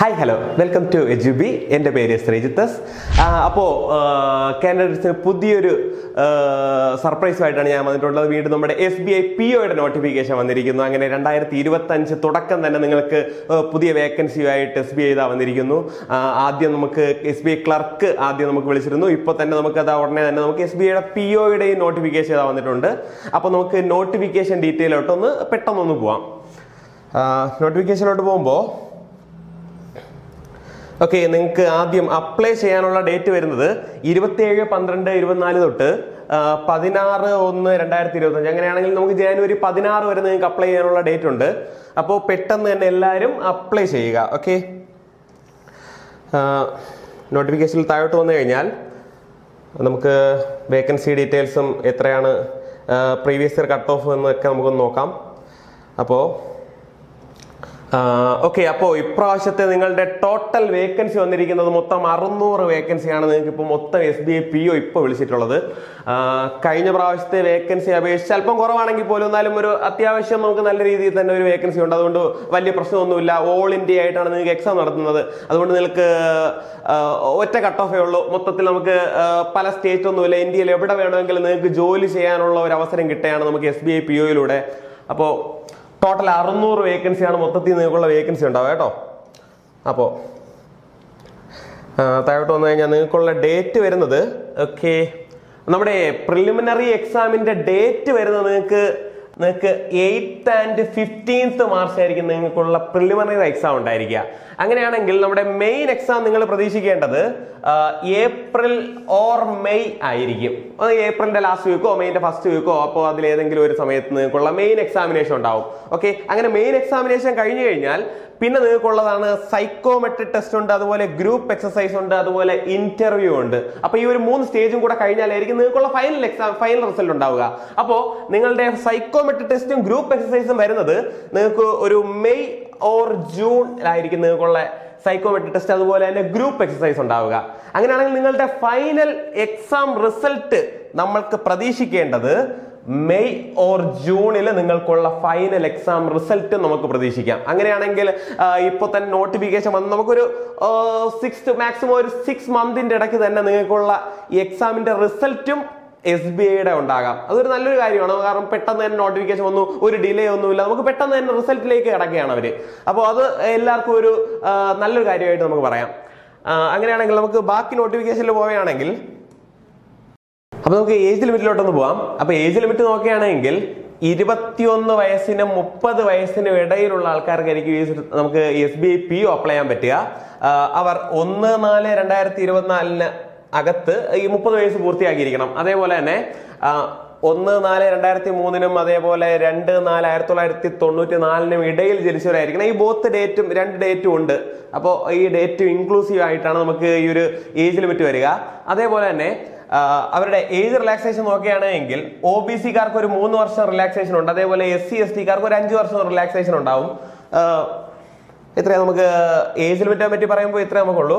Hi hello welcome to Edubee. എൻ്റെ പേര് ശ്രീജിത്തസ്. അപ്പോൾ കാൻഡിഡേറ്റ്സിന് പുതിയൊരു സർപ്രൈസുമായിട്ടാണ് ഞാൻ വന്നിട്ടുള്ളത്. വീണ്ടും നമ്മുടെ SBI POയുടെ നോട്ടിഫിക്കേഷൻ വന്നിരിക്കുന്നു. അങ്ങനെ 2025 തുടക്കം തന്നെ നിങ്ങൾക്ക് പുതിയ വേക്കൻസിയുമായിട്ട് SBI ഇതാ വന്നിരിക്കുന്നു. ആദ്യം നമുക്ക് SBI ക്ലർക്ക് ആദ്യം നമുക്ക് വിളിച്ചിരുന്നു. ഇപ്പോൾ തന്നെ നമുക്ക് അത് ഉടനെ തന്നെ നമുക്ക് SBIയുടെ POയുടെ നോട്ടിഫിക്കേഷൻ ഇതാ വന്നിട്ടുണ്ട്. അപ്പോൾ നമുക്ക് നോട്ടിഫിക്കേഷൻ ഡീറ്റെയിലോട്ടൊന്ന് പെട്ടെന്നൊന്ന് പോവാം. നോട്ടിഫിക്കേഷനിലോട്ട് പോകുമ്പോൾ ഓക്കെ, നിങ്ങൾക്ക് ആദ്യം അപ്ലൈ ചെയ്യാനുള്ള ഡേറ്റ് വരുന്നത് 27/12/24 തൊട്ട് 16/1/2025. അങ്ങനെയാണെങ്കിൽ നമുക്ക് ജനുവരി 16 വരെ നിങ്ങൾക്ക് അപ്ലൈ ചെയ്യാനുള്ള ഡേറ്റ് ഉണ്ട്. അപ്പോൾ പെട്ടെന്ന് തന്നെ എല്ലാവരും അപ്ലൈ ചെയ്യുക. ഓക്കെ, നോട്ടിഫിക്കേഷനിൽ താഴോട്ട് വന്നു കഴിഞ്ഞാൽ നമുക്ക് വേക്കൻസി ഡീറ്റെയിൽസും എത്രയാണ് പ്രീവിയസ് ഇയർ കട്ട് ഓഫ് എന്നൊക്കെ നമുക്കൊന്ന് നോക്കാം. അപ്പോൾ ഓക്കെ, അപ്പോൾ ഇപ്രാവശ്യത്തെ നിങ്ങളുടെ ടോട്ടൽ വേക്കൻസി വന്നിരിക്കുന്നത് മൊത്തം 600 വേക്കൻസിയാണ് നിങ്ങൾക്ക് ഇപ്പോൾ മൊത്തം SBI PO ഇപ്പോൾ വിളിച്ചിട്ടുള്ളത്. കഴിഞ്ഞ പ്രാവശ്യത്തെ വേക്കൻസി അപേക്ഷിച്ച് അല്പം കുറവാണെങ്കിൽ പോലും എന്നാലും ഒരു അത്യാവശ്യം നമുക്ക് നല്ല രീതിയിൽ തന്നെ ഒരു വേക്കൻസി ഉണ്ട്. അതുകൊണ്ട് വലിയ പ്രശ്നമൊന്നുമില്ല. ഓൾ ഇന്ത്യ ആയിട്ടാണ് നിങ്ങൾക്ക് എക്സാം നടത്തുന്നത്. അതുകൊണ്ട് നിങ്ങൾക്ക് ഒറ്റ കട്ട് ഓഫേ ഉള്ളൂ. മൊത്തത്തിൽ നമുക്ക് പല സ്റ്റേറ്റ് ഒന്നുമില്ല. ഇന്ത്യയിൽ എവിടെ വേണമെങ്കിലും നിങ്ങൾക്ക് ജോലി ചെയ്യാനുള്ള ഒരു അവസരം കിട്ടുകയാണ് നമുക്ക് SBI POയിലൂടെ. അപ്പോൾ ടോട്ടൽ 600 വേക്കൻസിയാണ് മൊത്തത്തിൽ നിങ്ങൾക്കുള്ള വേക്കൻസി ഉണ്ടാവുക കേട്ടോ. അപ്പോൾ താഴോട്ട് വന്നു കഴിഞ്ഞാൽ നിങ്ങൾക്കുള്ള ഡേറ്റ് വരുന്നത് ഓക്കെ, നമ്മുടെ പ്രിലിമിനറി എക്സാമിന്റെ ഡേറ്റ് വരുന്നത് നിങ്ങൾക്ക് 8th and 15th മാർച്ച് ആയിരിക്കും നിങ്ങൾക്കുള്ള പ്രിലിമിനറി എക്സാം ഉണ്ടായിരിക്കുക. അങ്ങനെയാണെങ്കിൽ നമ്മുടെ മെയിൻ എക്സാം നിങ്ങൾ പ്രതീക്ഷിക്കേണ്ടത് ഏപ്രിൽ ഓർ മെയ് ആയിരിക്കും. ഏപ്രിലിന്റെ ലാസ്റ്റ് വീക്കോ മെയിന്റെ ഫസ്റ്റ് വീക്കോ, അപ്പോൾ അതിലേതെങ്കിലും ഒരു സമയത്ത് നിങ്ങൾക്കുള്ള മെയിൻ എക്സാമിനേഷൻ ഉണ്ടാവും. ഓക്കെ, അങ്ങനെ മെയിൻ എക്സാമിനേഷൻ കഴിഞ്ഞു കഴിഞ്ഞാൽ പിന്നെ നിങ്ങൾക്കുള്ളതാണ് സൈക്കോമെട്രിക് ടെസ്റ്റ് ഉണ്ട്, അതുപോലെ ഗ്രൂപ്പ് എക്സസൈസ് ഉണ്ട്, അതുപോലെ ഇന്റർവ്യൂ ഉണ്ട്. അപ്പൊ ഈ ഒരു 3 സ്റ്റേജും കൂടെ കഴിഞ്ഞാലായിരിക്കും നിങ്ങൾക്കുള്ള ഫൈനൽ റിസൾട്ട് ഉണ്ടാവുക. അപ്പോൾ നിങ്ങളുടെ സൈക്കോമെട്രിക് ടെസ്റ്റും ഗ്രൂപ്പ് എക്സസൈസും വരുന്നത് നിങ്ങൾക്ക് ഒരു മെയ് ഓർ ജൂൺ ആയിരിക്കും നിങ്ങൾക്കുള്ള സൈക്കോമെട്രിക് ടെസ്റ്റ്, അതുപോലെ തന്നെ ഗ്രൂപ്പ് എക്സസൈസ് ഉണ്ടാവുക. അങ്ങനെയാണെങ്കിൽ നിങ്ങളുടെ ഫൈനൽ എക്സാം റിസൾട്ട് നമ്മൾക്ക് പ്രതീക്ഷിക്കേണ്ടത് മെയ് ഓർ ജൂണിൽ നിങ്ങൾക്കുള്ള ഫൈനൽ എക്സാം റിസൾട്ട് നമുക്ക് പ്രതീക്ഷിക്കാം. അങ്ങനെയാണെങ്കിൽ ഇപ്പോൾ തന്നെ നോട്ടിഫിക്കേഷൻ വന്ന് നമുക്കൊരു 6 മന്തിന്റെ ഇടയ്ക്ക് തന്നെ നിങ്ങൾക്കുള്ള ഈ എക്സാമിന്റെ റിസൾട്ടും SBIയുടെ ഉണ്ടാകാം. അതൊരു നല്ലൊരു കാര്യമാണ്. കാരണം പെട്ടെന്ന് തന്നെ നോട്ടിഫിക്കേഷൻ വന്നു, ഒരു ഡിലേ ഒന്നുമില്ല, നമുക്ക് പെട്ടെന്ന് തന്നെ റിസൾട്ടിലേക്ക് കിടക്കുകയാണ് അവര്. അപ്പോൾ അത് എല്ലാവർക്കും ഒരു നല്ലൊരു കാര്യമായിട്ട് നമുക്ക് പറയാം. അങ്ങനെയാണെങ്കിൽ നമുക്ക് ബാക്കി നോട്ടിഫിക്കേഷനിൽ പോവുകയാണെങ്കിൽ അപ്പൊ നമുക്ക് ഏജ് ലിമിറ്റിലോട്ടൊന്ന് പോവാം. അപ്പൊ ഏജ് ലിമിറ്റ് നോക്കുകയാണെങ്കിൽ 21 വയസ്സിനും 30 വയസ്സിനും ഇടയിലുള്ള ആൾക്കാർക്കായിരിക്കും നമുക്ക് SBI PO അപ്ലൈ ചെയ്യാൻ പറ്റുക. അവർ 1/4/2024 അകത്ത് ഈ 30 വയസ്സ് പൂർത്തിയാക്കിയിരിക്കണം. അതേപോലെ തന്നെ 1/4/2003 അതേപോലെ 2/4/1994 ഇടയിൽ ജനിച്ചവരായിരിക്കണം. ഈ ബോത്ത് ഡേറ്റും 2 ഡേറ്റും ഉണ്ട്. അപ്പോൾ ഈ ഡേറ്റ് ഇൻക്ലൂസീവ് ആയിട്ടാണ് നമുക്ക് ഈ ഒരു ഏജ് ലിമിറ്റ് വരിക. അതേപോലെ തന്നെ അവരുടെ ഏജ് റിലാക്സേഷൻ നോക്കുകയാണെങ്കിൽ OBC-കാർക്ക് ഒരു 3 വർഷം റിലാക്സേഷൻ ഉണ്ട്. അതേപോലെ SC/ST-കാർക്ക് ഒരു 5 വർഷം റിലാക്സേഷൻ ഉണ്ടാവും. ഇത്രയും നമുക്ക് ഏജ് ലിമിറ്റിനെ പറ്റി പറയുമ്പോൾ ഇത്രേ നമുക്കുള്ളൂ.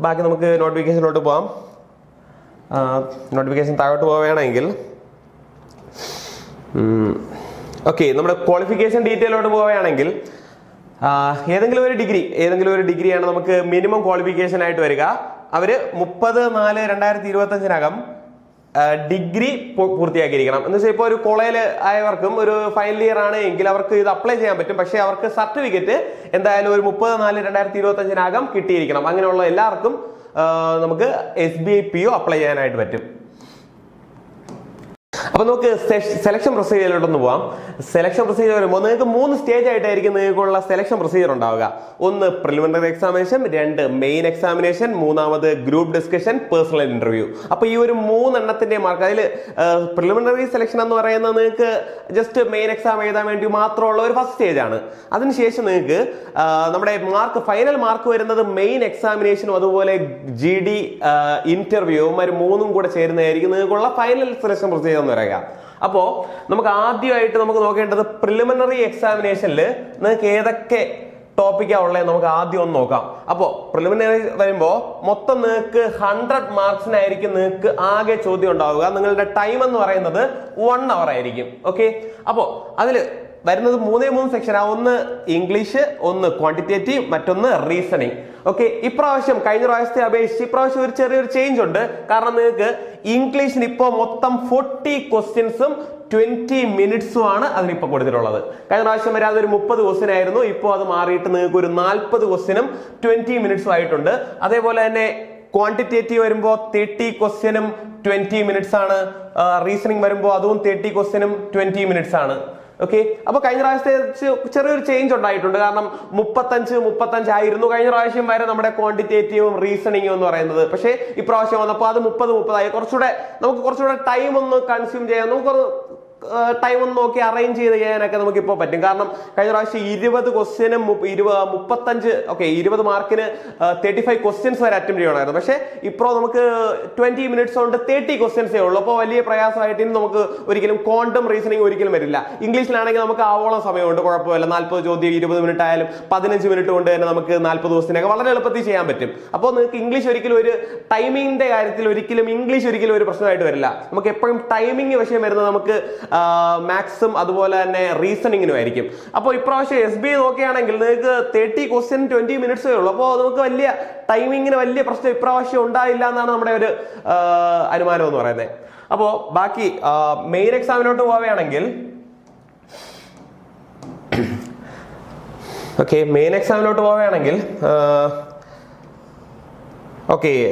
ബാക്കി നമുക്ക് നോട്ടിഫിക്കേഷനിലോട്ട് പോവാം. നോട്ടിഫിക്കേഷൻ താഴോട്ട് പോവുകയാണെങ്കിൽ ഓക്കെ, നമ്മുടെ ക്വാളിഫിക്കേഷൻ ഡീറ്റെയിലോട്ട് പോവുകയാണെങ്കിൽ ഏതെങ്കിലും ഒരു ഡിഗ്രിയാണ് നമുക്ക് മിനിമം ക്വാളിഫിക്കേഷൻ ആയിട്ട് വരിക. അവര് 30/4/2025 ഡിഗ്രി പൂർത്തിയാക്കിയിരിക്കണം. എന്ന് വെച്ചാൽ ഇപ്പോൾ ഒരു കോളേജിൽ ആയവർക്കും ഒരു ഫൈനൽ ഇയർ ആണ് എങ്കിൽ അവർക്ക് ഇത് അപ്ലൈ ചെയ്യാൻ പറ്റും. പക്ഷെ അവർക്ക് സർട്ടിഫിക്കറ്റ് എന്തായാലും ഒരു 30/4/2025 കിട്ടിയിരിക്കണം. അങ്ങനെയുള്ള എല്ലാവർക്കും നമുക്ക് SBI PO അപ്ലൈ ചെയ്യാനായിട്ട് പറ്റും. അപ്പൊ നമുക്ക് സെലക്ഷൻ പ്രൊസീജിയറിലോട്ടൊന്ന് പോവാം. സെലക്ഷൻ പ്രൊസീജിയർ വരുമ്പോൾ നിങ്ങൾക്ക് 3 സ്റ്റേജ് ആയിട്ടായിരിക്കും നിങ്ങൾക്കുള്ള സെലക്ഷൻ പ്രൊസീജിയർ ഉണ്ടാവുക. 1 preliminary examination, 2 main examination, 3 group discussion, personal interview. അപ്പൊ ഈ ഒരു 3 എണ്ണത്തിന്റെ മാർക്ക്, അതിൽ പ്രിലിമിനറി സെലക്ഷൻ എന്ന് പറയുന്നത് നിങ്ങൾക്ക് ജസ്റ്റ് മെയിൻ എക്സാം എഴുതാൻ വേണ്ടി മാത്രമുള്ള ഒരു ഫസ്റ്റ് സ്റ്റേജ് ആണ്. അതിനുശേഷം നിങ്ങൾക്ക് നമ്മുടെ ഫൈനൽ മാർക്ക് വരുന്നത് മെയിൻ എക്സാമിനേഷനും അതുപോലെ GD ഇന്റർവ്യൂ 3 കൂടെ ചേരുന്നതായിരിക്കും നിങ്ങൾക്കുള്ള ഫൈനൽ സെലക്ഷൻ പ്രൊസീജിയർ എന്ന് പറയുക. അപ്പോ നമുക്ക് ആദ്യമായിട്ട് നമുക്ക് നോക്കേണ്ടത് പ്രിലിമിനറി എക്സാമിനേഷനിൽ നിങ്ങൾക്ക് ഏതൊക്കെ ടോപ്പിക്കാ ഉള്ളത് നമുക്ക് ആദ്യം ഒന്ന് നോക്കാം. അപ്പോൾ പ്രിലിമിനറി വരുമ്പോൾ മൊത്തം നിങ്ങൾക്ക് 100 മാർക്സിനായിരിക്കും നിങ്ങൾക്ക് ആകെ ചോദ്യം ഉണ്ടാവുക. നിങ്ങളുടെ ടൈം എന്ന് പറയുന്നത് 1 hour ആയിരിക്കും. ഓക്കെ, അപ്പോൾ അതിൽ വരുന്നത് 3 സെക്ഷനാ. ഒന്ന് ഇംഗ്ലീഷ്, ഒന്ന് ക്വാണ്ടിറ്റേറ്റീവ്, മറ്റൊന്ന് റീസണിങ്. ഓക്കെ, ഇപ്രാവശ്യം കഴിഞ്ഞ പ്രാവശ്യത്തെ അപേക്ഷിച്ച് ഇപ്രാവശ്യം ഒരു ചെറിയൊരു ചേഞ്ച് ഉണ്ട്. കാരണം നിങ്ങൾക്ക് ഇംഗ്ലീഷിന് ഇപ്പോൾ മൊത്തം 40 ക്വസ്റ്റ്യൻസും 20 മിനിറ്റ്സും ആണ് അതിനിപ്പോൾ കൊടുത്തിട്ടുള്ളത്. കഴിഞ്ഞ പ്രാവശ്യം വരെ അതൊരു 30 ക്വസ്റ്റ്യൻ ആയിരുന്നു. ഇപ്പോൾ അത് മാറിയിട്ട് നിങ്ങൾക്ക് ഒരു 40 ക്വസ്റ്റ്യനും 20 മിനിറ്റ്സും ആയിട്ടുണ്ട്. അതേപോലെ തന്നെ ക്വാണ്ടിറ്റേറ്റീവ് വരുമ്പോൾ 30 ക്വസ്റ്റ്യനും 20 മിനിറ്റ്സ് ആണ്. റീസണിങ് വരുമ്പോൾ അതും 30 ക്വസ്റ്റ്യനും 20 മിനിറ്റ്സ് ആണ്. ഓക്കെ, അപ്പൊ കഴിഞ്ഞ പ്രാവശ്യത്തെ ചെറിയൊരു ചേഞ്ച് ഉണ്ടായിട്ടുണ്ട്. കാരണം 35 ആയിരുന്നു കഴിഞ്ഞ പ്രാവശ്യം വരെ നമ്മുടെ ക്വാണ്ടിറ്റേറ്റീവും റീസണിങ്ങും എന്ന് പറയുന്നത്. പക്ഷേ ഇപ്രാവശ്യം വന്നപ്പോൾ അത് 30 ആയി. നമുക്ക് കുറച്ചുകൂടെ ടൈം ഒന്ന് കൺസ്യൂം ചെയ്യാൻ, നമുക്ക് ടൈം ഒന്ന് നോക്കി അറേഞ്ച് ചെയ്ത് ചെയ്യാനൊക്കെ നമുക്ക് ഇപ്പോൾ പറ്റും. കാരണം കഴിഞ്ഞ പ്രാവശ്യം 20 ക്വസ്റ്റ്യനും 20 മാർക്കിന് 35 ക്വസ്റ്റ്യൻസ് വരെ അറ്റംപ്റ്റ് ചെയ്യണമായിരുന്നു. പക്ഷേ ഇപ്പോൾ നമുക്ക് 20 മിനിറ്റ്സ് കൊണ്ട് 30 ക്വസ്റ്റ്യൻസേ ഉള്ളൂ. അപ്പോൾ വലിയ പ്രയാസമായിട്ട് നമുക്ക് ഒരിക്കലും ക്വാണ്ടം റീസണിങ് ഒരിക്കലും വരില്ല. ഇംഗ്ലീഷിലാണെങ്കിൽ നമുക്ക് ആവോളം സമയമുണ്ട്, കുഴപ്പമില്ല. 40 ചോദ്യം 20 മിനിറ്റ് ആയാലും 15 മിനിറ്റ് കൊണ്ട് തന്നെ നമുക്ക് 40 ക്വസ്റ്റ്യനൊക്കെ വളരെ എളുപ്പത്തിൽ ചെയ്യാൻ പറ്റും. അപ്പോൾ നിങ്ങൾക്ക് ഇംഗ്ലീഷ് ഒരിക്കലും ഒരു ടൈമിങ്ങിന്റെ കാര്യത്തിൽ ഇംഗ്ലീഷ് ഒരിക്കലും ഒരു പ്രശ്നമായിട്ട് വരില്ല. നമുക്ക് എപ്പോഴും ടൈമിംഗ് വിഷയം വരുന്നത് നമുക്ക് മാത്സും അതുപോലെ തന്നെ റീസണിങ്ങിനും ആയിരിക്കും. അപ്പോൾ ഇപ്രാവശ്യം SBI നോക്കുകയാണെങ്കിൽ നിങ്ങൾക്ക് 30 ക്വസ്റ്റ്യൻ 20 മിനിറ്റ്സേ ഉള്ളൂ. അപ്പോൾ നമുക്ക് വലിയ ടൈമിങ്ങിന് വലിയ പ്രശ്നം ഇപ്രാവശ്യം ഉണ്ടായില്ല എന്നാണ് നമ്മുടെ ഒരു അനുമാനം എന്ന് പറയുന്നത്. അപ്പോൾ ബാക്കി മെയിൻ എക്സാമിനോട്ട് പോവുകയാണെങ്കിൽ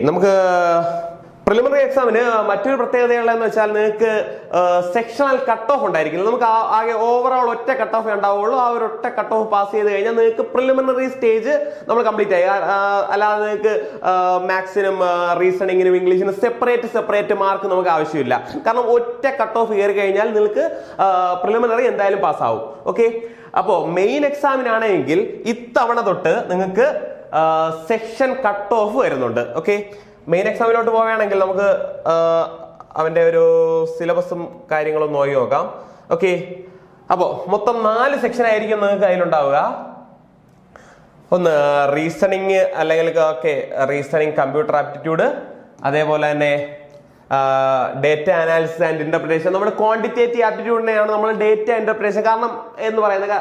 നമുക്ക് പ്രിലിമിനറി എക്സാമിന് മറ്റൊരു പ്രത്യേകതയുള്ളതെന്ന് വെച്ചാൽ നിങ്ങൾക്ക് സെക്ഷണൽ കട്ട് ഓഫ് ഉണ്ടായിരിക്കില്ല. നമുക്ക് ആകെ ഓവറോൾ ഒറ്റ കട്ട് ഓഫ് ഉണ്ടാവുള്ളൂ. ആ ഒരു ഒറ്റ കട്ട് ഓഫ് പാസ് ചെയ്ത് കഴിഞ്ഞാൽ നിങ്ങൾക്ക് പ്രിലിമിനറി സ്റ്റേജ് നമ്മൾ കംപ്ലീറ്റ് ആയി. അല്ലാതെ നിങ്ങൾക്ക് മാത്സിനും റീസണിങ്ങിനും ഇംഗ്ലീഷിനും സെപ്പറേറ്റ് മാർക്ക് നമുക്ക് ആവശ്യമില്ല. കാരണം ഒറ്റ കട്ട് ഓഫ് കയറി കഴിഞ്ഞാൽ നിങ്ങൾക്ക് പ്രിലിമിനറി എന്തായാലും പാസ്സാവും. ഓക്കെ, അപ്പോൾ മെയിൻ എക്സാമിനാണെങ്കിൽ ഇത്തവണ തൊട്ട് നിങ്ങൾക്ക് സെക്ഷൻ കട്ട് ഓഫ് വരുന്നുണ്ട്. ഓക്കെ, മെയിൻ എക്സാമിലോട്ട് പോവുകയാണെങ്കിൽ നമുക്ക് അവന്റെ ഒരു സിലബസും കാര്യങ്ങളും നോക്കാം. ഓക്കെ, അപ്പോൾ മൊത്തം 4 സെക്ഷൻ ആയിരിക്കും നിങ്ങൾക്ക് അതിലുണ്ടാവുക. ഒന്ന് റീസണിങ്, അല്ലെങ്കിൽ റീസണിങ്, കമ്പ്യൂട്ടർ ആപ്റ്റിറ്റ്യൂഡ്, അതേപോലെ തന്നെ ഡേറ്റ അനാലിസിസ് ആൻഡ് ഇന്റർപ്രിട്ടേഷൻ. നമ്മുടെ ക്വാണ്ടിറ്റേറ്റീവ് ആപ്റ്റിറ്റ്യൂഡിനെയാണ് നമ്മൾ ഡേറ്റ ഇന്റർപ്രിട്ടേഷൻ. കാരണം എന്ന് പറയുന്നത്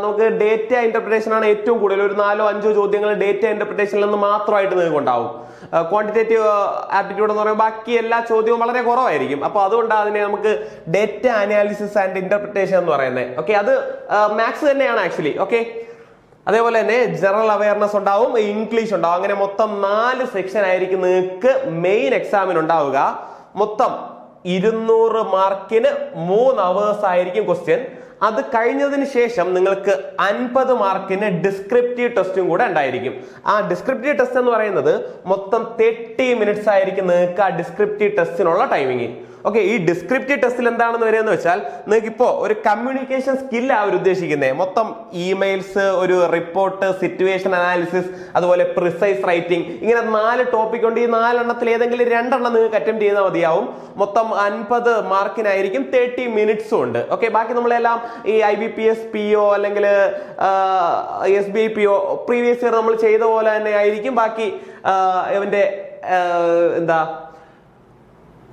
നമുക്ക് ഡേറ്റ ഇന്റർപ്രിട്ടേഷൻ ആണ് ഏറ്റവും കൂടുതൽ. ഒരു 4-5 ചോദ്യങ്ങൾ ഡേറ്റ ഇന്റർപ്രിട്ടേഷനിൽ നിന്ന് മാത്രമായിട്ട് നിങ്ങൾക്ക് ഉണ്ടാവും. ക്വാണ്ടിറ്റേറ്റീവ് ആപ്റ്റിറ്റ്യൂഡ് എന്ന് പറയുമ്പോൾ ബാക്കി എല്ലാ ചോദ്യവും വളരെ കുറവായിരിക്കും. അപ്പോൾ അതുകൊണ്ട് അതിനെ നമുക്ക് ഡേറ്റ അനാലിസിസ് ആൻഡ് ഇന്റർപ്രിട്ടേഷൻ എന്ന് പറയുന്നത്. ഓക്കെ, അത് മാത്സ് തന്നെയാണ് ആക്ച്വലി. ഓക്കെ, അതേപോലെ തന്നെ ജനറൽ അവയർനെസ് ഉണ്ടാവും, ഇംഗ്ലീഷ് ഉണ്ടാവും. അങ്ങനെ മൊത്തം 4 സെക്ഷൻ ആയിരിക്കും നിങ്ങൾക്ക് മെയിൻ എക്സാമിന് ഉണ്ടാവുക. മൊത്തം 200 മാർക്കിന് 3 hours ആയിരിക്കും ക്വസ്റ്റ്യൻ. അത് കഴിഞ്ഞതിന് ശേഷം നിങ്ങൾക്ക് 50 മാർക്കിന് ഡിസ്ക്രിപ്റ്റീവ് ടെസ്റ്റും കൂടെ ഉണ്ടായിരിക്കും. ആ ഡിസ്ക്രിപ്റ്റീവ് ടെസ്റ്റ് എന്ന് പറയുന്നത് മൊത്തം 30 മിനിറ്റ്സ് ആയിരിക്കും നിങ്ങൾക്ക് ആ ഡിസ്ക്രിപ്റ്റീവ് ടെസ്റ്റിനുള്ള ടൈമിങ്. ഓക്കെ, ഈ ഡിസ്ക്രിപ്റ്റീവ് ടെസ്റ്റിൽ എന്താണെന്ന് വരുന്നത് വെച്ചാൽ നിങ്ങൾക്ക് ഇപ്പോൾ ഒരു കമ്മ്യൂണിക്കേഷൻ സ്കില്ല് അവർ ഉദ്ദേശിക്കുന്നത്. മൊത്തം ഇമെയിൽസ്, ഒരു റിപ്പോർട്ട്, സിറ്റുവേഷൻ അനാലിസിസ്, അതുപോലെ പ്രിസൈസ് റൈറ്റിംഗ്, ഇങ്ങനെ 4 ടോപ്പിക് ഉണ്ട്. ഈ 4 എണ്ണത്തിൽ ഏതെങ്കിലും 2 എണ്ണം നിങ്ങൾക്ക് അറ്റംപ്റ്റ് ചെയ്താൽ മതിയാവും. മൊത്തം 50 മാർക്കിനായിരിക്കും, 30 മിനിറ്റ്സും ഉണ്ട്. ഓക്കെ, ബാക്കി നമ്മളെല്ലാം ഈ IBPS PO അല്ലെങ്കിൽ SBI PO പ്രീവിയസ് ഇയർ നമ്മൾ ചെയ്ത പോലെ തന്നെ ആയിരിക്കും. ബാക്കി ഇവന്റെ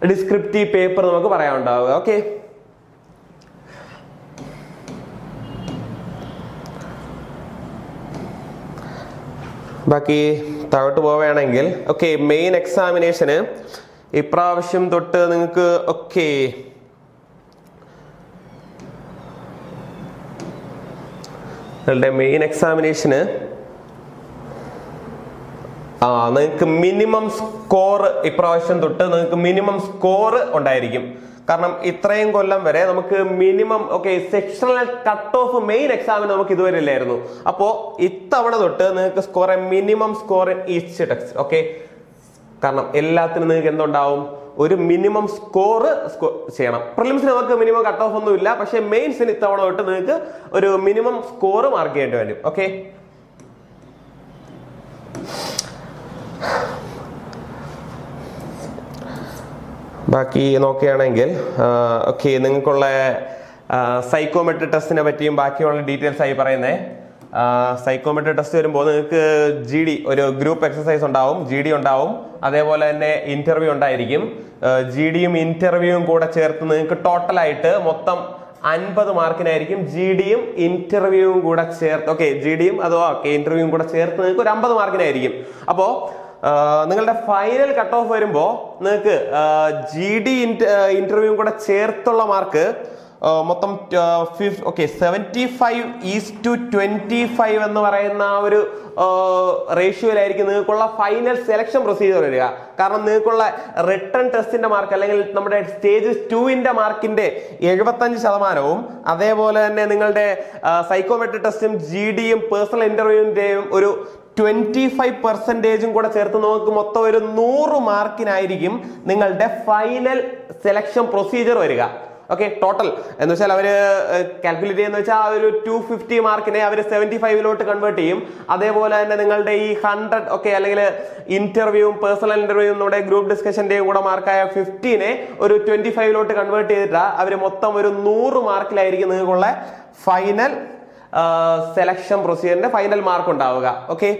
ഡിസ്ക്രിപ്റ്റീവ് പേപ്പർ നമുക്ക് പറയാനുണ്ടാവുക. ഓക്കെ, ബാക്കി താഴോട്ട് പോവുകയാണെങ്കിൽ മെയിൻ എക്സാമിനേഷന് ഇപ്രാവശ്യം തൊട്ട് നിങ്ങൾക്ക് നിങ്ങളുടെ മെയിൻ എക്സാമിനേഷന് നിങ്ങൾക്ക് മിനിമം സ്കോർ ഇപ്രാവശ്യം തൊട്ട് നിങ്ങൾക്ക് മിനിമം സ്കോർ ഉണ്ടായിരിക്കും. കാരണം ഇത്രയും കൊല്ലം വരെ നമുക്ക് minimum sectional cut off main എക്സാമിന് നമുക്ക് ഇതുവരെ ഇല്ലായിരുന്നു. അപ്പോ ഇത്തവണ തൊട്ട് നിങ്ങൾക്ക് score minimum score in each text. Okay, കാരണം എല്ലാത്തിനും നിങ്ങൾക്ക് എന്തുണ്ടാവും, ഒരു മിനിമം സ്കോർ ചെയ്യണം. പ്രിലിംസിന് നമുക്ക് മിനിമം കട്ട് ഓഫ് ഒന്നും ഇല്ല. പക്ഷെ മെയിൻസിന് ഇത്തവണ തൊട്ട് നിങ്ങൾക്ക് ഒരു മിനിമം സ്കോർ മാർക്ക് ചെയ്യേണ്ടി വരും. ഓക്കെ, ബാക്കി നോക്കുകയാണെങ്കിൽ നിങ്ങൾക്കുള്ള സൈക്കോമെട്രി ടെസ്റ്റിനെ പറ്റിയും ബാക്കിയുള്ള ഡീറ്റെയിൽസ് ആയി പറയുന്നത്. സൈക്കോമെട്രി ടെസ്റ്റ് വരുമ്പോൾ നിങ്ങൾക്ക് GD ഒരു ഗ്രൂപ്പ് എക്സസൈസ് ഉണ്ടാവും, GD ഉണ്ടാവും, അതേപോലെ തന്നെ ഇന്റർവ്യൂ ഉണ്ടായിരിക്കും. GDയും ഇന്റർവ്യൂവും കൂടെ ചേർത്ത് നിങ്ങൾക്ക് ടോട്ടലായിട്ട് മൊത്തം 50 മാർക്കിനായിരിക്കും. GDയും ഇന്റർവ്യൂവും കൂടെ ചേർത്ത്, ഓക്കെ, GDയും അതോ ഇന്റർവ്യൂവും കൂടെ ചേർത്ത് നിങ്ങൾക്ക് ഒരു 50 മാർക്കിനായിരിക്കും. അപ്പോ നിങ്ങളുടെ ഫൈനൽ കട്ട് ഓഫ് വരുമ്പോൾ നിങ്ങൾക്ക് GD ഇന്റർവ്യൂവും കൂടെ ചേർത്തുള്ള മാർക്ക് മൊത്തം 75:25 എന്ന് പറയുന്ന ഒരു റേഷ്യോയിലായിരിക്കും നിങ്ങൾക്കുള്ള ഫൈനൽ സെലക്ഷൻ പ്രൊസീജിയർ വരിക. കാരണം നിങ്ങൾക്കുള്ള റിട്ടേൺ ടെസ്റ്റിന്റെ മാർക്ക് അല്ലെങ്കിൽ നമ്മുടെ സ്റ്റേജ് 2ന്റെ മാർക്കിന്റെ 75%, അതേപോലെ തന്നെ നിങ്ങളുടെ സൈക്കോമെട്രിക് ടെസ്റ്റും GDയും പേഴ്സണൽ ഇന്റർവ്യൂവിന്റെയും ഒരു 25% കൂടെ ചേർത്ത് നമുക്ക് മൊത്തം ഒരു 100 മാർക്കിനായിരിക്കും നിങ്ങളുടെ ഫൈനൽ സെലക്ഷൻ പ്രൊസീജിയർ വരിക. ഓക്കെ, ടോട്ടൽ എന്ന് വെച്ചാൽ അവര് കാൽക്കുലേറ്റ് ചെയ്യുന്ന വെച്ചാൽ ആ ഒരു 250 മാർക്കിനെ അവർ 75 കൺവേർട്ട് ചെയ്യും. അതേപോലെ തന്നെ നിങ്ങളുടെ ഈ 100, ഓക്കെ, അല്ലെങ്കിൽ ഇന്റർവ്യൂവും പേഴ്സണൽ ഇന്റർവ്യൂവും നമ്മുടെ ഗ്രൂപ്പ് ഡിസ്കഷന്റെയും കൂടെ മാർക്കായ 50 ഒരു 25 കൺവേർട്ട് ചെയ്തിട്ടാ അവര് മൊത്തം ഒരു 100 മാർക്കിലായിരിക്കും നിങ്ങൾക്കുള്ള ഫൈനൽ സെലക്ഷൻ പ്രൊസീജിയറിന്റെ ഫൈനൽ മാർക്ക് ഉണ്ടാവുക. ഓക്കെ,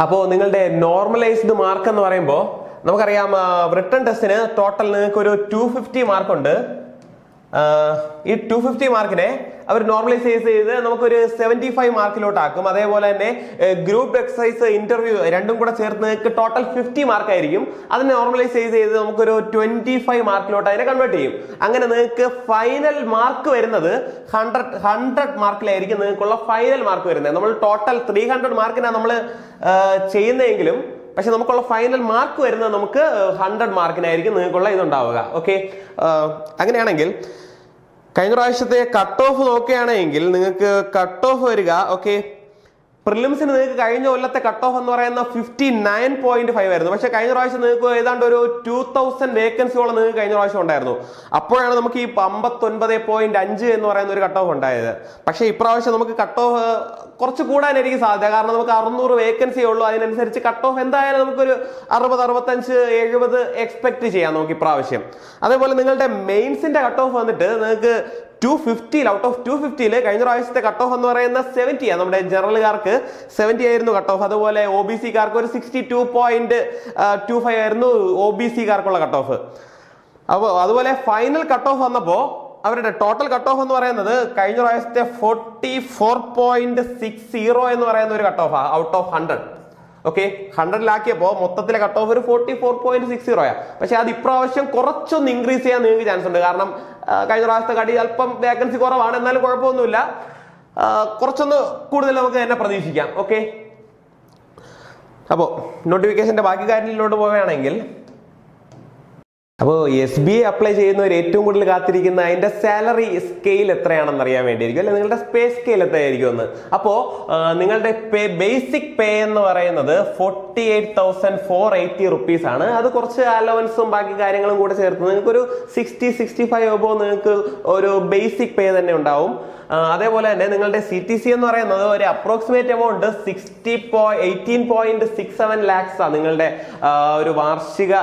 അപ്പോ നിങ്ങളുടെ നോർമലൈസ്ഡ് മാർക്ക് എന്ന് പറയുമ്പോൾ നമുക്കറിയാം റിട്ടേൺ ടെസ്റ്റിന് ടോട്ടൽ നിങ്ങൾക്ക് ഒരു 250 മാർക്കുണ്ട്. ഈ 250 മാർക്കിനെ അവർ നോർമലൈസ് ചെയ്ത് നമുക്കൊരു 75 മാർക്കിലോട്ടാക്കും. അതേപോലെ തന്നെ ഗ്രൂപ്പ് എക്സസൈസ് ഇന്റർവ്യൂ രണ്ടും കൂടെ ചേർത്ത് നിങ്ങൾക്ക് ടോട്ടൽ 50 മാർക്കായിരിക്കും. അതിനെ നോർമലൈസ് ചെയ്ത് നമുക്കൊരു 25 മാർക്കിലോട്ട് അതിനെ കൺവേർട്ട് ചെയ്യും. അങ്ങനെ നിങ്ങൾക്ക് ഫൈനൽ മാർക്ക് വരുന്നത് 100 മാർക്കിലായിരിക്കും നിങ്ങൾക്കുള്ള ഫൈനൽ മാർക്ക് വരുന്നത്. നമ്മൾ ടോട്ടൽ 300 മാർക്കിനാണ് നമ്മൾ ചെയ്യുന്നതെങ്കിലും പക്ഷെ നമുക്കുള്ള ഫൈനൽ മാർക്ക് വരുന്നത് നമുക്ക് 100 മാർക്കിനായിരിക്കും നിങ്ങൾക്കുള്ള ഇതുണ്ടാവുക. ഓക്കെ, അങ്ങനെയാണെങ്കിൽ കഴിഞ്ഞ പ്രാവശ്യത്തെ കട്ട് ഓഫ് നോക്കുകയാണെങ്കിൽ നിങ്ങൾക്ക് കട്ട് ഓഫ് വരിക, ഓക്കെ, പ്രിലിംസിന് നിങ്ങൾക്ക് കഴിഞ്ഞ കൊല്ലത്തെ കട്ട് ഓഫ് എന്ന് പറയുന്ന 59.5 ആയിരുന്നു. പക്ഷെ കഴിഞ്ഞ പ്രാവശ്യം നിങ്ങൾക്ക് ഏതാണ്ട് ഒരു 2000 വേക്കൻസിയോളം നിങ്ങൾക്ക് കഴിഞ്ഞ പ്രാവശ്യം ഉണ്ടായിരുന്നു. അപ്പോഴാണ് നമുക്ക് ഈ 59.5 എന്ന് പറയുന്ന ഒരു കട്ട് ഓഫ് ഉണ്ടായത്. പക്ഷെ ഇപ്രാവശ്യം നമുക്ക് കട്ട് ഓഫ് കുറച്ച് കൂടാനായിരിക്കും സാധ്യത. കാരണം നമുക്ക് 600 വേക്കൻസിയേ ഉള്ളൂ. അതിനനുസരിച്ച് കട്ട് ഓഫ് എന്തായാലും നമുക്കൊരു 60, 65, 70 എക്സ്പെക്ട് ചെയ്യാം നമുക്ക് ഇപ്രാവശ്യം. അതേപോലെ നിങ്ങളുടെ മെയിൻസിന്റെ കട്ട് ഓഫ് വന്നിട്ട് നിങ്ങൾക്ക് 250 ഔട്ട് ഓഫ് 250 കഴിഞ്ഞ പ്രാവശ്യത്തെ കട്ട് ഓഫ് എന്ന് പറയുന്ന 70 ആണ്. നമ്മുടെ ജനറലുകാർക്ക് 70 ആയിരുന്നു കട്ട് ഓഫ്. അതുപോലെ OBC കാർക്ക് ഒരു 62.25 ആയിരുന്നു OBC കാർക്കുള്ള കട്ട് ഓഫ്. അപ്പോൾ അതുപോലെ ഫൈനൽ കട്ട് ഓഫ് വന്നപ്പോ അവരുടെ ടോട്ടൽ കട്ട് ഓഫ് എന്ന് പറയുന്നത് കഴിഞ്ഞ പ്രാവശ്യത്തെ 44.60 എന്ന് പറയുന്ന ഒരു cut off out of 100. Okay, 100-ലാക്കിയപ്പോ മൊത്തത്തിലെ കട്ട് ഓഫ് ഒരു 44.60. പക്ഷെ അത് ഇപ്രാവശ്യം കുറച്ചൊന്ന് ഇൻക്രീസ് ചെയ്യാൻ നിങ്ങൾക്ക് ചാൻസ് ഉണ്ട്. കാരണം കഴിഞ്ഞ പ്രാവശ്യത്തെ കടി അല്പം വേക്കൻസി കുറവാണ്, എന്നാലും കുഴപ്പമൊന്നുമില്ല, കുറച്ചൊന്ന് കൂടുതൽ നമുക്ക് തന്നെ പ്രതീക്ഷിക്കാം. ഓക്കെ, അപ്പോ നോട്ടിഫിക്കേഷന്റെ ബാക്കി കാര്യങ്ങളിലോട്ട് പോവുകയാണെങ്കിൽ അപ്പോൾ SBA അപ്ലൈ ചെയ്യുന്നവർ ഏറ്റവും കൂടുതൽ കാത്തിരിക്കുന്ന അതിന്റെ സാലറി സ്കെയിൽ എത്രയാണെന്ന് അറിയാൻ വേണ്ടിയിരിക്കും, അല്ലെ നിങ്ങളുടെ പേ സ്കെയിൽ എത്രയായിരിക്കും എന്ന്. അപ്പോ നിങ്ങളുടെ ബേസിക് പേ എന്ന് പറയുന്നത് 48,480 റുപ്പീസ് ആണ്. അത് കുറച്ച് അലവൻസും ബാക്കി കാര്യങ്ങളും കൂടെ ചേർത്ത് നിങ്ങൾക്ക് ഒരു 60-65 above നിങ്ങൾക്ക് ഒരു ബേസിക് പേ തന്നെ ഉണ്ടാവും. അതേപോലെ തന്നെ നിങ്ങളുടെ CTC എന്ന് പറയുന്നത് ഒരു അപ്രോക്സിമേറ്റ് എമൗണ്ട് 18.67 lakhs ആണ് നിങ്ങളുടെ ഒരു വാർഷിക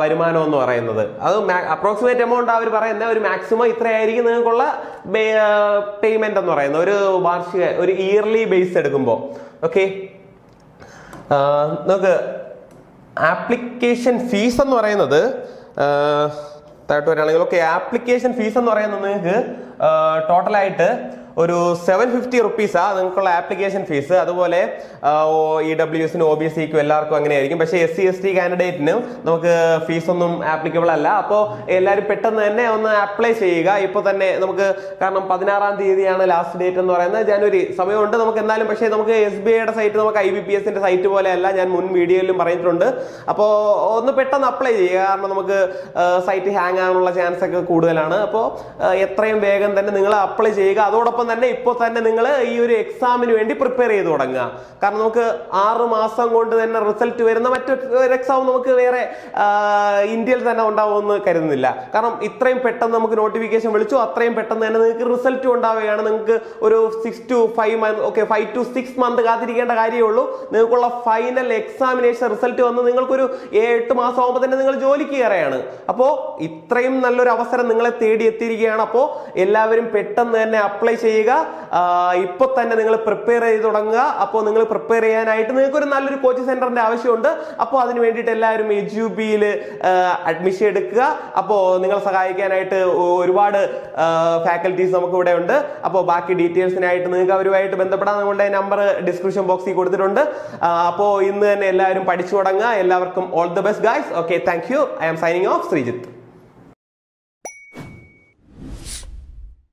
വരുമാനം എന്ന് പറയുന്നത്. അത് അപ്രോക്സിമേറ്റ് എമൗണ്ട് അവർ പറയുന്ന ഒരു മാക്സിമം ഇത്രയായിരിക്കും നിങ്ങൾക്കുള്ള പേയ്മെന്റ് എന്ന് പറയുന്നത് ഒരു വാർഷിക ഒരു ഇയർലി ബേസ് എടുക്കുമ്പോൾ. ഓക്കെ, നമുക്ക് ആപ്ലിക്കേഷൻ ഫീസ് എന്ന് പറയുന്നത് താഴോട്ട് വരികയാണെങ്കിൽ, ഓക്കെ, ആപ്ലിക്കേഷൻ ഫീസ് എന്ന് പറയുന്നത് നിങ്ങൾക്ക് ടോട്ടലായിട്ട് ഒരു 750 റുപ്പീസാ നിങ്ങൾക്കുള്ള ആപ്ലിക്കേഷൻ ഫീസ്. അതുപോലെ EWSനും OBCക്കും എല്ലാവർക്കും അങ്ങനെയായിരിക്കും. പക്ഷേ SC/ST കാൻഡിഡേറ്റിനും നമുക്ക് ഫീസ് ഒന്നും ആപ്ലിക്കബിൾ അല്ല. അപ്പോൾ എല്ലാവരും പെട്ടെന്ന് തന്നെ ഒന്ന് അപ്ലൈ ചെയ്യുക ഇപ്പൊ തന്നെ. നമുക്ക് കാരണം 16-ാം തീയതിയാണ് ലാസ്റ്റ് ഡേറ്റ് എന്ന് പറയുന്നത്, ജനുവരി സമയമുണ്ട് നമുക്ക് എന്നാലും. പക്ഷേ നമുക്ക് SBIയുടെ സൈറ്റ് നമുക്ക് IBPSന്റെ സൈറ്റ് പോലെയല്ല, ഞാൻ മുൻ വീഡിയോയിലും പറഞ്ഞിട്ടുണ്ട്. അപ്പോൾ ഒന്ന് പെട്ടെന്ന് അപ്ലൈ ചെയ്യുക, കാരണം നമുക്ക് സൈറ്റ് ഹാങ് ആകാനുള്ള ചാൻസ് ഒക്കെ കൂടുതലാണ്. അപ്പോൾ എത്രയും വേഗം തന്നെ നിങ്ങൾ അപ്ലൈ ചെയ്യുക. അതോടൊപ്പം തന്നെ ഇപ്പോൾ തന്നെ നിങ്ങൾ ഈ ഒരു എക്സാമിന് വേണ്ടി പ്രിപ്പയർ ചെയ്ത് തുടങ്ങുക. കാരണം നമുക്ക് 6 മാസം കൊണ്ട് തന്നെ റിസൾട്ട് വരുന്ന മറ്റൊരു എക്സാം നമുക്ക് വേറെ ഇന്ത്യയിൽ തന്നെ ഉണ്ടാവുമെന്ന് കരുതുന്നില്ല. കാരണം ഇത്രയും പെട്ടെന്ന് നമുക്ക് നോട്ടിഫിക്കേഷൻ വിളിച്ചു, അത്രയും പെട്ടെന്ന് തന്നെ നിങ്ങൾക്ക് റിസൾട്ട് ഉണ്ടാവുകയാണ്. നിങ്ങൾക്ക് ഒരു 6 to 5 months, okay, 5 to 6 months കാത്തിരിക്കേണ്ട കാര്യമേ ഉള്ളൂ. നിങ്ങൾക്കുള്ള ഫൈനൽ എക്സാമിനേഷൻ റിസൾട്ട് വന്ന് നിങ്ങൾക്കൊരു 7-8 മാസം ആകുമ്പോൾ തന്നെ നിങ്ങൾ ജോലിക്ക് കയറുകയാണ്. അപ്പോൾ ഇത്രയും നല്ലൊരു അവസരം നിങ്ങളെ തേടി എത്തിയിരിക്കുകയാണ്. അപ്പോൾ എല്ലാവരും പെട്ടെന്ന് തന്നെ അപ്ലൈ ചെയ്യുക. ചെയ്യുക. ഇപ്പൊ തന്നെ നിങ്ങൾ പ്രിപ്പയർ ചെയ്ത് തുടങ്ങുക. അപ്പോൾ നിങ്ങൾ പ്രിപ്പയർ ചെയ്യാനായിട്ട് നിങ്ങൾക്ക് ഒരു നല്ലൊരു കോച്ചിങ് സെന്ററിന്റെ ആവശ്യമുണ്ട്. അപ്പോൾ അതിന് വേണ്ടിയിട്ട് എല്ലാവരും എജ്യുബിയിൽ അഡ്മിഷൻ എടുക്കുക. അപ്പോൾ നിങ്ങളെ സഹായിക്കാനായിട്ട് ഒരുപാട് ഫാക്കൽറ്റീസ് നമുക്ക് ഇവിടെ ഉണ്ട്. അപ്പോൾ ബാക്കി ഡീറ്റെയിൽസിനായിട്ട് നിങ്ങൾക്ക് അവരുമായിട്ട് ബന്ധപ്പെടാൻ നമ്മളുടെ നമ്പർ ഡിസ്ക്രിപ്ഷൻ ബോക്സിൽ കൊടുത്തിട്ടുണ്ട്. അപ്പോൾ ഇന്ന് തന്നെ എല്ലാവരും പഠിച്ചു തുടങ്ങുക. എല്ലാവർക്കും all the best guys. Okay, thank you. I am signing off, Sreejith.